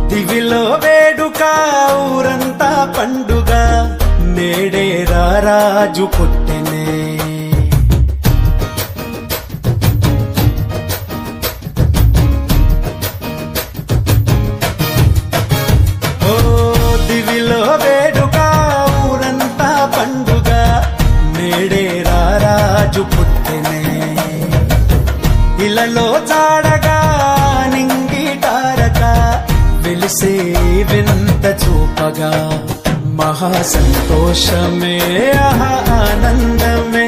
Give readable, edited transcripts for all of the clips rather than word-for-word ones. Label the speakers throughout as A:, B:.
A: దివిలో వేడుక ఊరంతా పండుగ నేడే రారాజు పుట్టెనే ఓ దివిలో వేడుక ఊరంతా పండుగ నేడే రారాజు పుట్టెనే ఇలలో చాడగా వెలిసే వింత చూపగా మహా సంతోషమే ఆహా ఆనందమే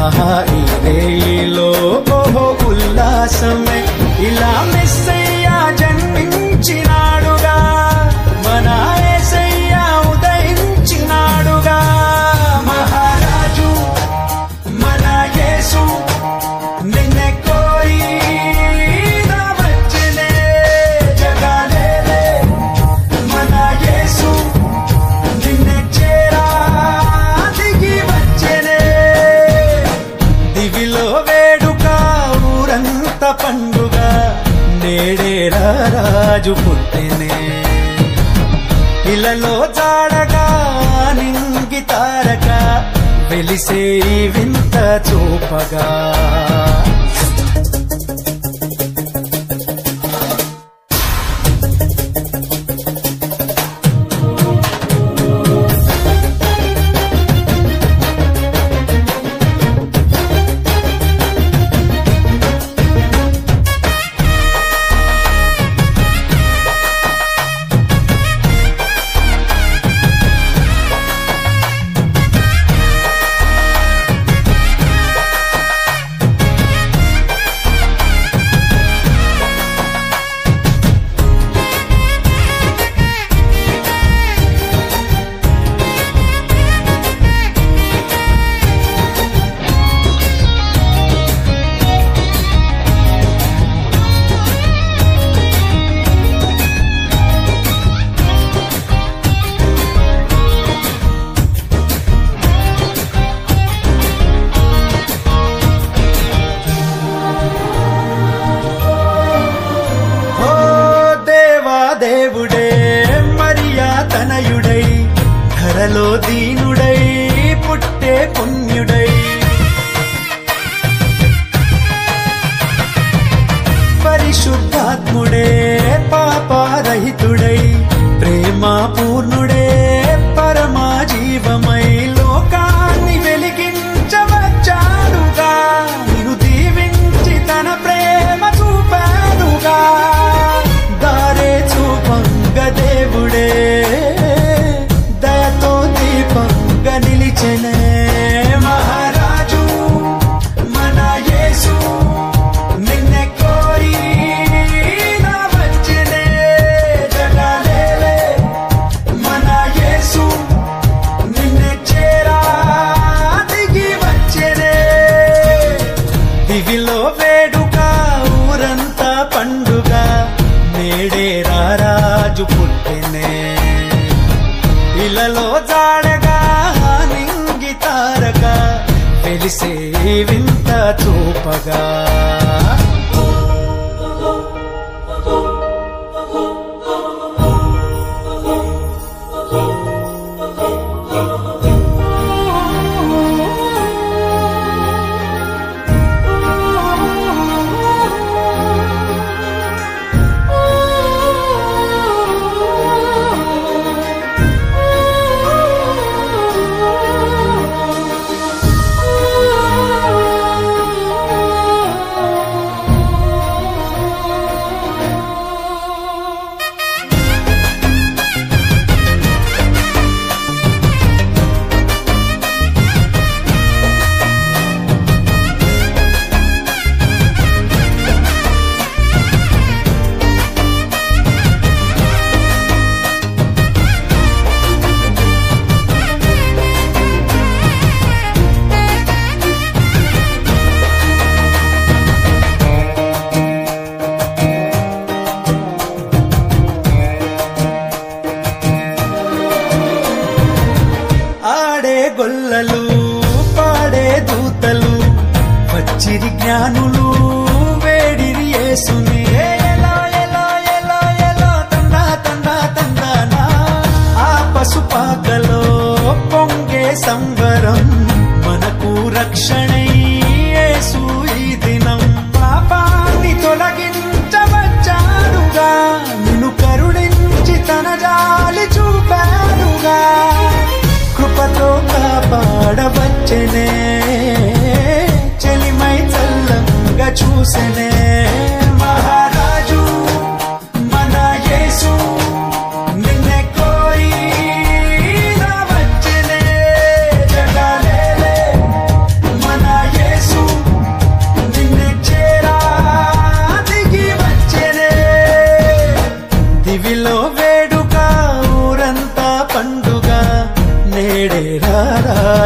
A: ఆహా ఈ రేయిలో ఓహో ఉల్లాసమే ఇలా మెస్సయ్యా జన్మించినాడుగా మన యేసయ్యా ఉదయించినాడుగా మహారాజు మన యేసు నిన్నే కోరి పండుగ నేడే రారాజు పుట్టెనే ఇలలో జాడగా నింగి తారక వెలిసే వింత చూపగా దేవుడే మరియా తనయుడై ధరలో దీనుడై పుట్టే పుణ్యుడై పరిశుద్ధాత్ముడే పాపరహితుడై ప్రేమ పూర్ణుడే పరమా జీవమై లోకాన్ని వెలిగించవచ్చాడుగా నిన్ను దీవించి తన ప్రేమ చూపాడుగా దారే చూపంగా దేవుడే దయతో దీపంగా నిలిచెనే మహారాజు మన యేసు నిన్నే కోరి నా వచ్చెనే జగలేలే మన యేసు నిన్నే చేరా దిగి వచ్చెనే దివిలో వేడుక ఊరంతా పండుగ నేడే రారాజు పుట్టెనే ఇలలో జాడగా నింగి తారక వెలిసే వింత చూపగా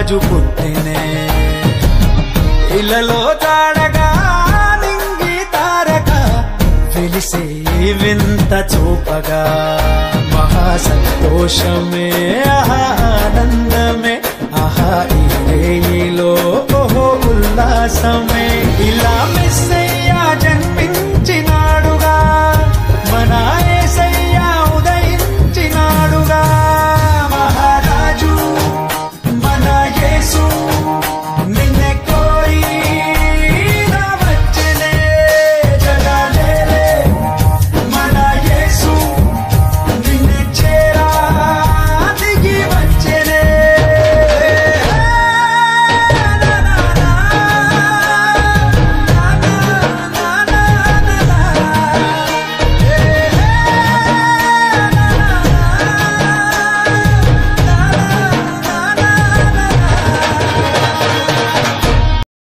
A: రాజు పుట్టినే ఇలలో జాడగా నింగి తారక వెలిసే వింత చూపగా మహా సంతోషమే ఆనందమే ఆహా ఈ రేయిలో